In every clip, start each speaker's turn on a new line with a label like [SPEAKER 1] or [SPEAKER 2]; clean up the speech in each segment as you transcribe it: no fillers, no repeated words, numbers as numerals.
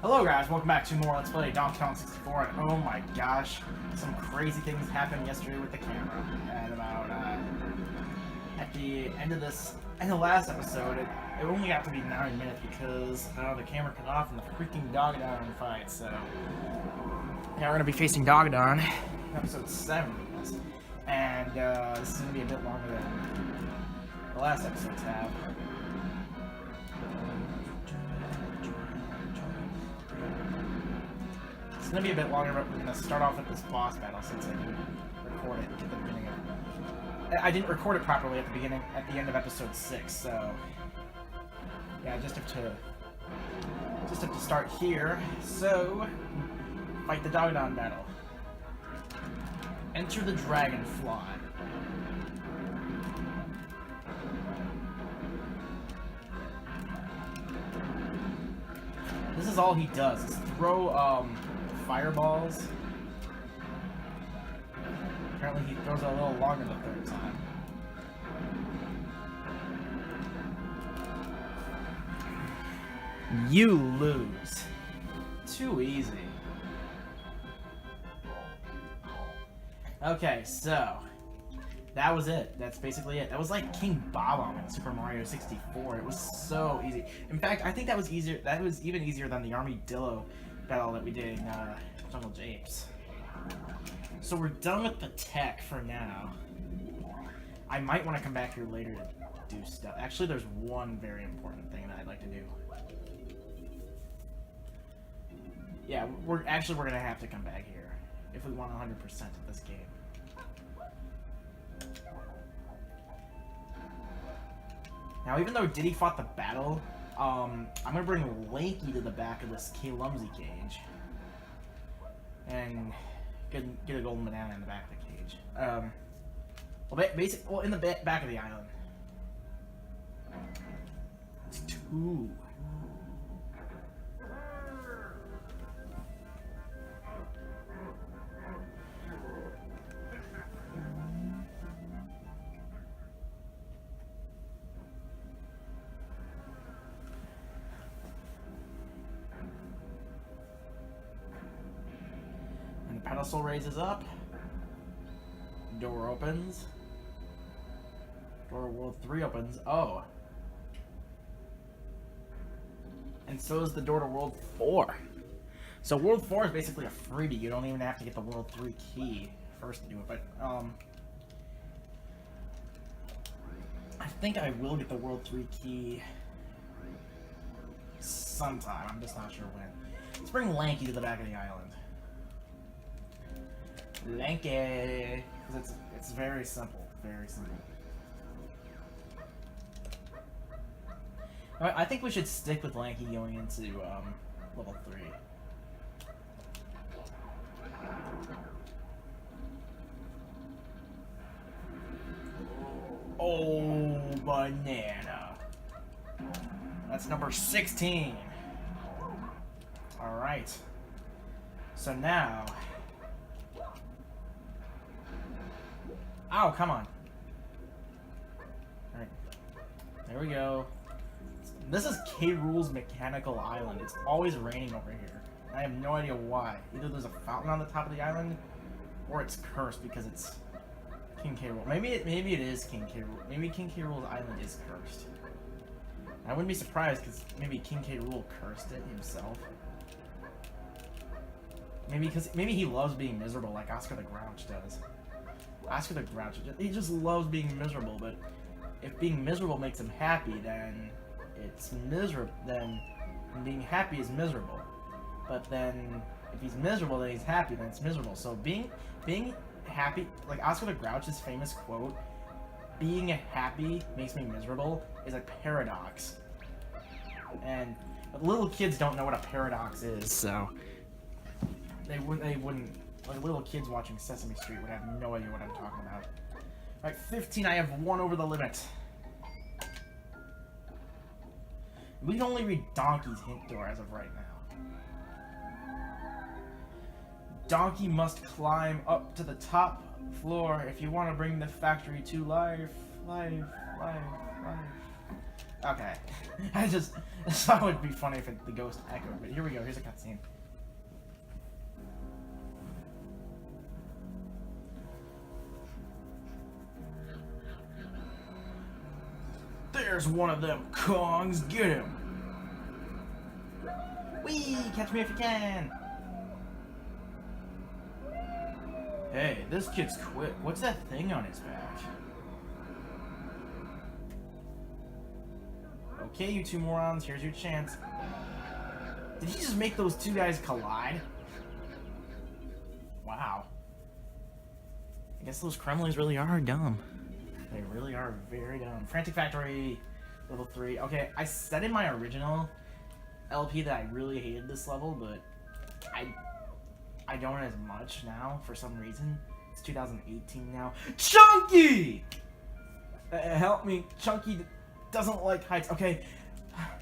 [SPEAKER 1] Hello guys, welcome back to more Let's Play Stache Tats 64, and oh my gosh, some crazy things happened yesterday with the camera. And about, at the end of the last episode, it only got to be 9 minutes because the camera cut off in the freaking Dogadon fight, so... Now we're gonna be facing Dogadon, episode 7 of this, and this is gonna be a bit longer than the last episodes have. It's gonna be a bit longer, but we're gonna start off with this boss battle since I didn't record it at the beginning of. I didn't record it properly at the end of episode 6, so yeah, I just have to start here. So, fight the Dogadon battle. Enter the Dragonfly. This is all he does, is throw, fireballs. Apparently he throws it a little longer the third time. You lose. Too easy. Okay, so that was it. That's basically it. That was like King Bob in Super Mario 64. It was so easy. In fact, I think that was easier. That was even easier than the Armadillo battle that we did in Jungle Japes. So we're done with the tech for now. I might want to come back here later to do stuff. Actually, there's one very important thing that I'd like to do. Yeah, we're gonna have to come back here if we want 100% of this game. Now, even though Diddy fought the battle, I'm gonna bring Lanky to the back of this K-Lumsy cage. And get a golden banana in the back of the cage. Well, in the back of the island. It's 2. Pedestal raises up. Door opens. Door of World 3 opens. Oh. And so is the door to World 4. So World 4 is basically a freebie. You don't even have to get the World 3 key first to do it. But, I think I will get the World 3 key sometime. I'm just not sure when. Let's bring Lanky to the back of the island. Lanky! Because it's very simple. Very simple. Alright, I think we should stick with Lanky going into level 3. Oh, banana. That's number 16. Alright. So now... Ow, come on. Alright. There we go. This is K. Rool's Mechanical Island. It's always raining over here. I have no idea why. Either there's a fountain on the top of the island, or it's cursed because it's King K. Rool. Maybe it is King K. Rool. Maybe King K. Rool's island is cursed. I wouldn't be surprised because maybe King K. Rool cursed it himself. Maybe he loves being miserable like Oscar the Grouch does. Oscar the Grouch, he just loves being miserable, but if being miserable makes him happy, then it's miserable, then being happy is miserable. But then, if he's miserable, then he's happy, then it's miserable. So being happy, like Oscar the Grouch's famous quote, being happy makes me miserable, is a paradox. And little kids don't know what a paradox is, so they wouldn't. Like little kids watching Sesame Street would have no idea what I'm talking about. Alright, 15, I have 1 over the limit. We can only read Donkey's hint door as of right now. Donkey must climb up to the top floor if you want to bring the factory to life. Okay. I thought it would be funny if the ghost echoed, but here we go. Here's a cutscene. There's one of them Kongs. Get him. Whee! Catch me if you can. Hey, this kid's quick. What's that thing on his back? Okay, you two morons, here's your chance. Did he just make those two guys collide? Wow. I guess those Kremlings really are dumb. They really are very dumb. Frantic Factory, level 3. Okay, I said in my original LP that I really hated this level, but I don't as much now for some reason. It's 2018 now. Chunky! Help me, Chunky doesn't like heights. Okay,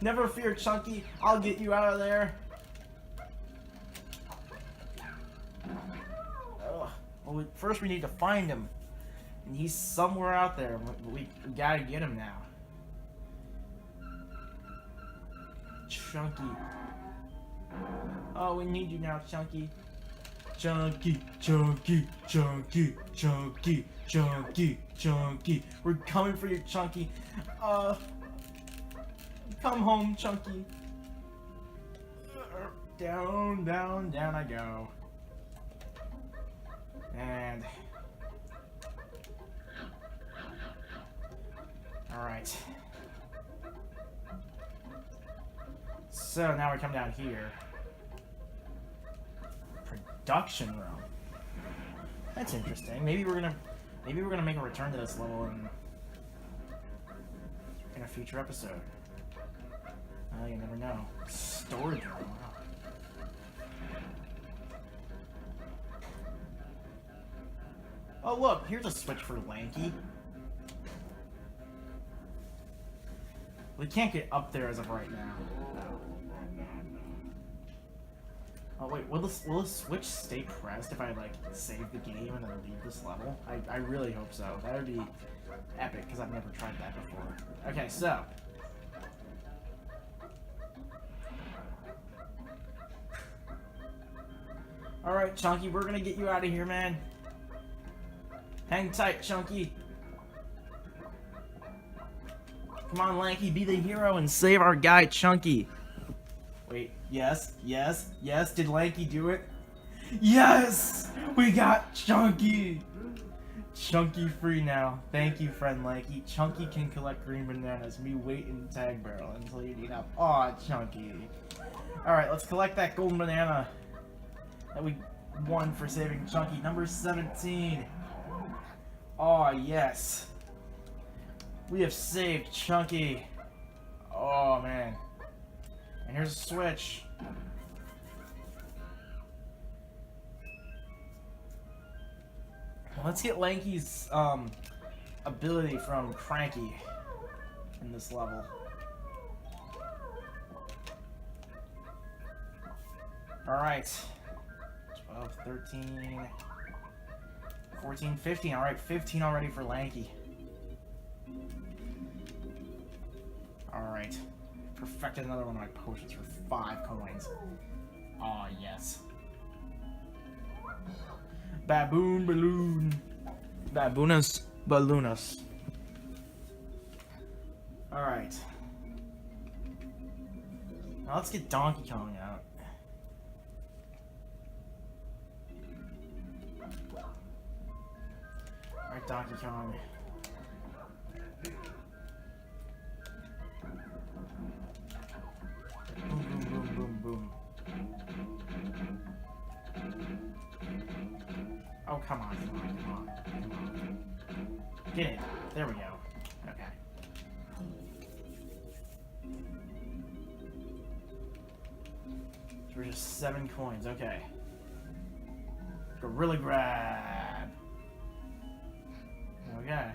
[SPEAKER 1] never fear, Chunky. I'll get you out of there. Ugh. Well, first we need to find him. And he's somewhere out there. We gotta get him now. Chunky. Oh, we need you now, Chunky. Chunky, Chunky, Chunky, Chunky, Chunky, Chunky. We're coming for you, Chunky. Come home, Chunky. Down, down, down I go. And... Alright. So now we come down here. Production room. That's interesting. Maybe we're gonna make a return to this level in a future episode. You never know. Storage room. Wow. Oh look, here's a switch for Lanky. We can't get up there as of right now. Oh wait, will the switch stay pressed if I like save the game and then leave this level? I really hope so. That would be epic because I've never tried that before. Okay, so alright, Chunky, we're gonna get you out of here, man. Hang tight, Chunky. Come on, Lanky, be the hero and save our guy, Chunky. Wait, yes, yes, yes, did Lanky do it? Yes! We got Chunky! Chunky free now. Thank you, friend Lanky. Chunky can collect green bananas. Me wait in the tag barrel until you need up. Aw, Chunky. Alright, let's collect that golden banana that we won for saving Chunky. Number 17. Aw, yes. We have saved Chunky. Oh, man. And here's a switch. Let's get Lanky's ability from Frankie in this level. Alright. 12, 13, 14, 15. Alright, 15 already for Lanky. Alright. Perfected another one of my potions for 5 coins. Aw, yes. Baboon balloon. Baboonus balloonus. Alright. Now let's get Donkey Kong out. Alright, Donkey Kong. Boom, boom, boom, boom, boom. Oh, come on, come on, come on, come on. Get it. There we go. Okay. So we're just 7 coins. Okay. Gorilla Grab. Okay.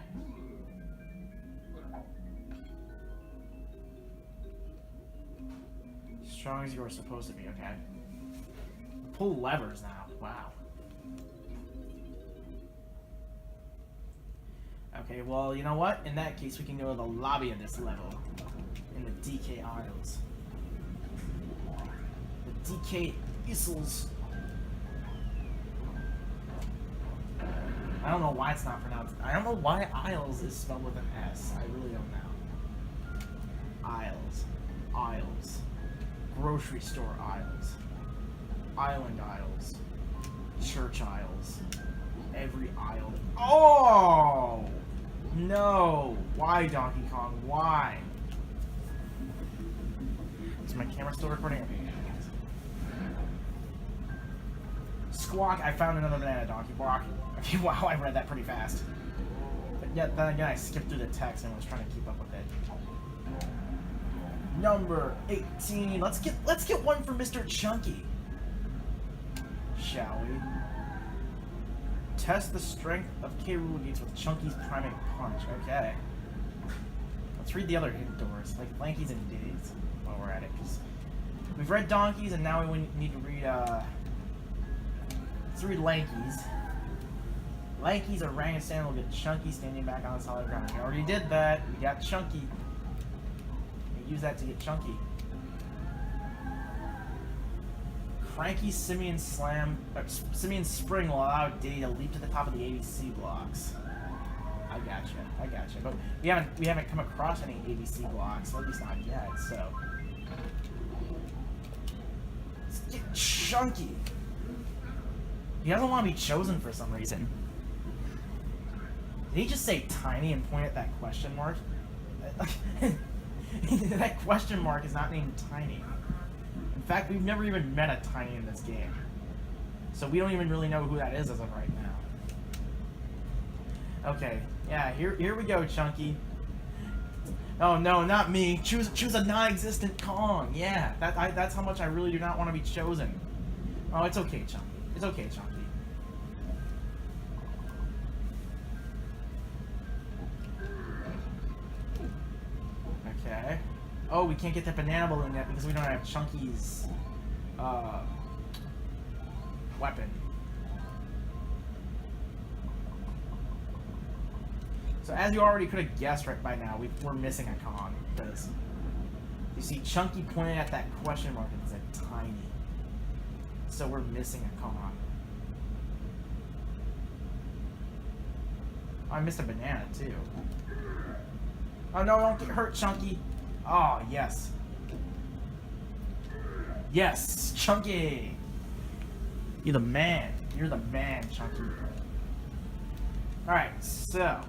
[SPEAKER 1] Strong as you are supposed to be, okay. Pull levers now. Wow. Okay, well, you know what? In that case, we can go to the lobby of this level. DK Isles. The DK Isles. I don't know why it's not pronounced. I don't know why Isles is spelled with an S. I really don't know. Isles. Isles. Grocery store aisles. Island aisles. Church aisles. Every aisle. Oh! No! Why, Donkey Kong? Why? Is my camera still recording? Okay, yeah, Squawk, I found another banana, Donkey Block. Okay, wow, I read that pretty fast. But yet, then again, I skipped through the text and was trying to keep up with it. Number 18. Let's get one for Mr. Chunky. Shall we? Test the strength of K. Rool Gates with Chunky's priming punch. Okay. Let's read the other hidden doors, like Lankies and Diddies, while we're at it. Cause we've read Donkeys, and now we need to read, let's read Lankies. Lankies orangutan will get Chunky standing back on solid ground. We already did that. We got Chunky. We use that to get Chunky. Frankie Simeon Simeon Spring will allow Diddy to leap to the top of the ABC blocks. I gotcha. But we haven't come across any ABC blocks, or at least not yet. So let's get Chunky. He doesn't want to be chosen for some reason. Did he just say tiny and point at that question mark? That question mark is not named Tiny. In fact, we've never even met a Tiny in this game. So we don't even really know who that is as of right now. Okay, yeah, here we go, Chunky. Oh no, not me. Choose a non-existent Kong. Yeah, that's how much I really do not want to be chosen. Oh, it's okay, Chunky. It's okay, Chunky. Okay. Oh, we can't get that banana balloon yet because we don't have Chunky's weapon. So as you already could have guessed right by now, we're missing a Kong because you see Chunky pointing at that question mark and it said Tiny. So we're missing a Kong. Oh, I missed a banana too. Oh no, don't get hurt, Chunky. Oh, yes. Yes, Chunky. You're the man. You're the man, Chunky. Alright, so.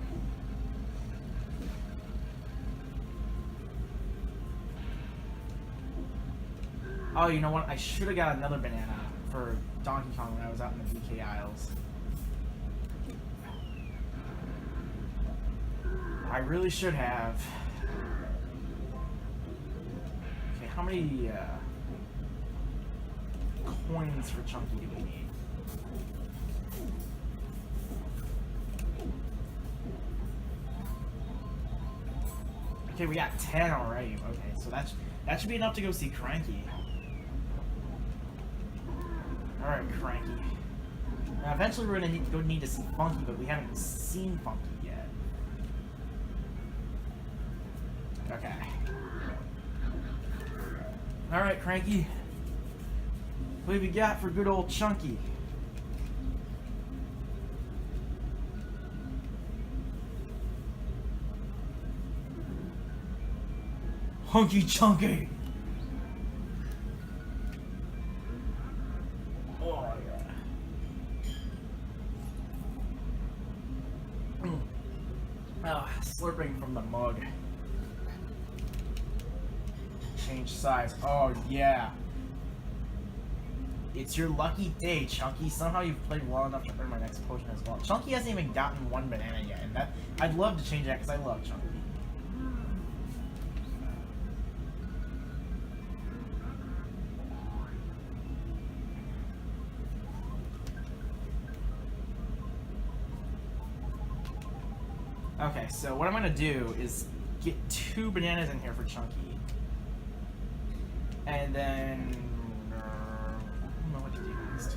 [SPEAKER 1] Oh, you know what? I should have got another banana for Donkey Kong when I was out in the DK Isles. I really should have. Okay, how many coins for Chunky do we need? Okay, we got 10 already. Okay, so that should be enough to go see Cranky. Alright, Cranky. Now, eventually we're gonna need to see Funky, but we haven't seen Funky yet. Okay. Alright, Cranky. What have you got for good old Chunky? Hunky Chunky! Oh, yeah. Oh, slurping from the mug. Change size. Oh, yeah. It's your lucky day, Chunky. Somehow you've played well enough to earn my next potion as well. Chunky hasn't even gotten one banana yet, and that I'd love to change that because I love Chunky. Okay, so what I'm gonna do is get 2 bananas in here for Chunky. And then I don't know what to do next.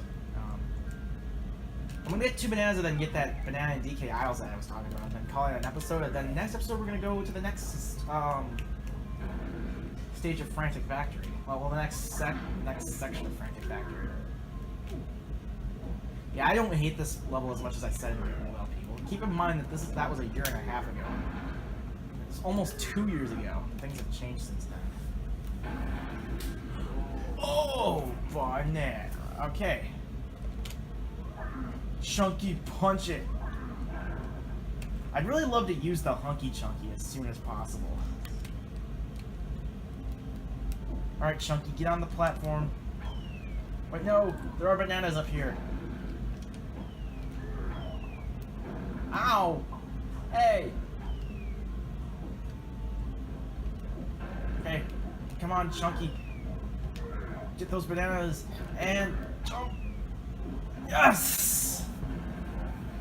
[SPEAKER 1] I'm gonna get 2 bananas and then get that banana in DK Isles that I was talking about, and then call it an episode. And then next episode we're gonna go to the next stage of Frantic Factory. Well, the next section of Frantic Factory. Yeah, I don't hate this level as much as I said it would about people. Keep in mind that that was a year and a half ago. It's almost 2 years ago. Things have changed since then. Oh, banana. Okay. Chunky punch it. I'd really love to use the hunky chunky as soon as possible. Alright, Chunky, get on the platform. Wait, no, there are bananas up here. Ow! Hey! Okay, come on, Chunky. Get those bananas and jump. Yes!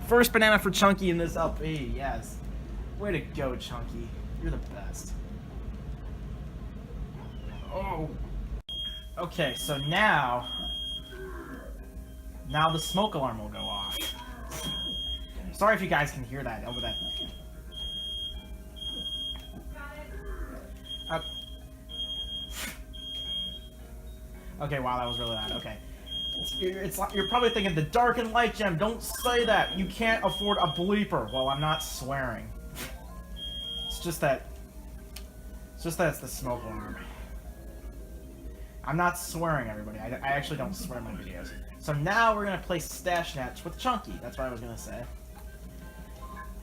[SPEAKER 1] First banana for Chunky in this LP, yes. Way to go, Chunky. You're the best. Oh. Okay, so now the smoke alarm will go off. Sorry if you guys can hear that over that. Okay, wow, that was really loud. Okay. You're probably thinking, the dark and light gem, don't say that. You can't afford a bleeper. Well, I'm not swearing. It's just that it's the smoke alarm. I'm not swearing, everybody. I actually don't swear in my videos. So now we're gonna play Stache Tats with Chunky. That's what I was gonna say.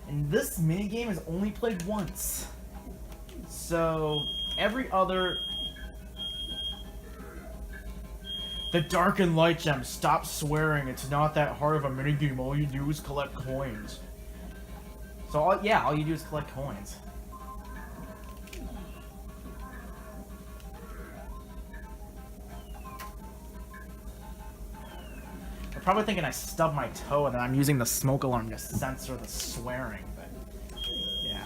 [SPEAKER 1] And this minigame is only played once. So every other... The dark and light gem, stop swearing. It's not that hard of a minigame. All you do is collect coins. So all you do is collect coins. They're probably thinking I stubbed my toe and that I'm using the smoke alarm to censor the swearing, but yeah.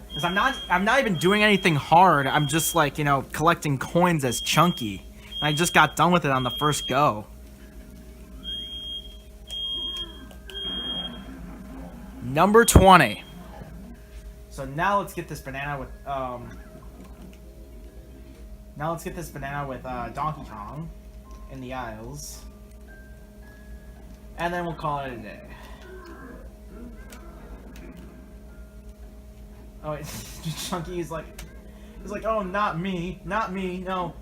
[SPEAKER 1] Because I'm not even doing anything hard. I'm just like, you know, collecting coins as Chunky. And I just got done with it on the first go. Number 20. So now let's get this banana with Donkey Kong in the aisles. And then we'll call it a day. Oh, Chunky is like, oh, not me, no,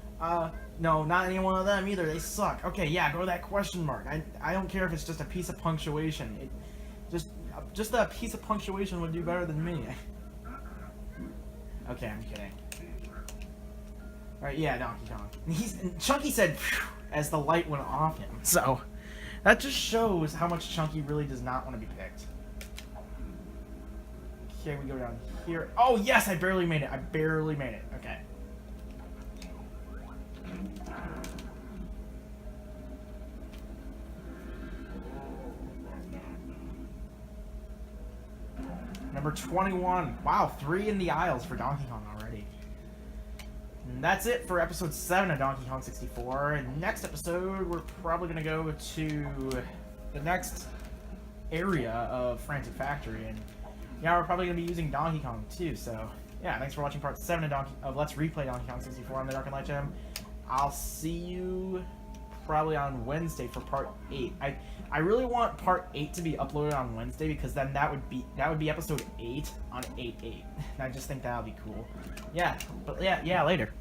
[SPEAKER 1] no, not any one of them either, they suck. Okay, yeah, go to that question mark. I don't care if it's just a piece of punctuation. Just a piece of punctuation would do better than me. Okay, I'm kidding. Alright, yeah, Donkey Kong. Chunky said, phew, as the light went off him. So, that just shows how much Chunky really does not want to be picked. Okay, we go down here. Oh, yes, I barely made it. Okay. Number 21. Wow, 3 in the aisles for Donkey Kong already. And that's it for episode 7 of Donkey Kong 64. And next episode, we're probably going to go to the next area of Frantic Factory. And yeah, we're probably going to be using Donkey Kong too. So yeah, thanks for watching part 7 of Let's Replay Donkey Kong 64 on the Dark and Light Gem. I'll see you probably on Wednesday for part 8. I really want part 8 to be uploaded on Wednesday because then that would be episode 8 on 8/8. I just think that would be cool. Yeah, but yeah, later.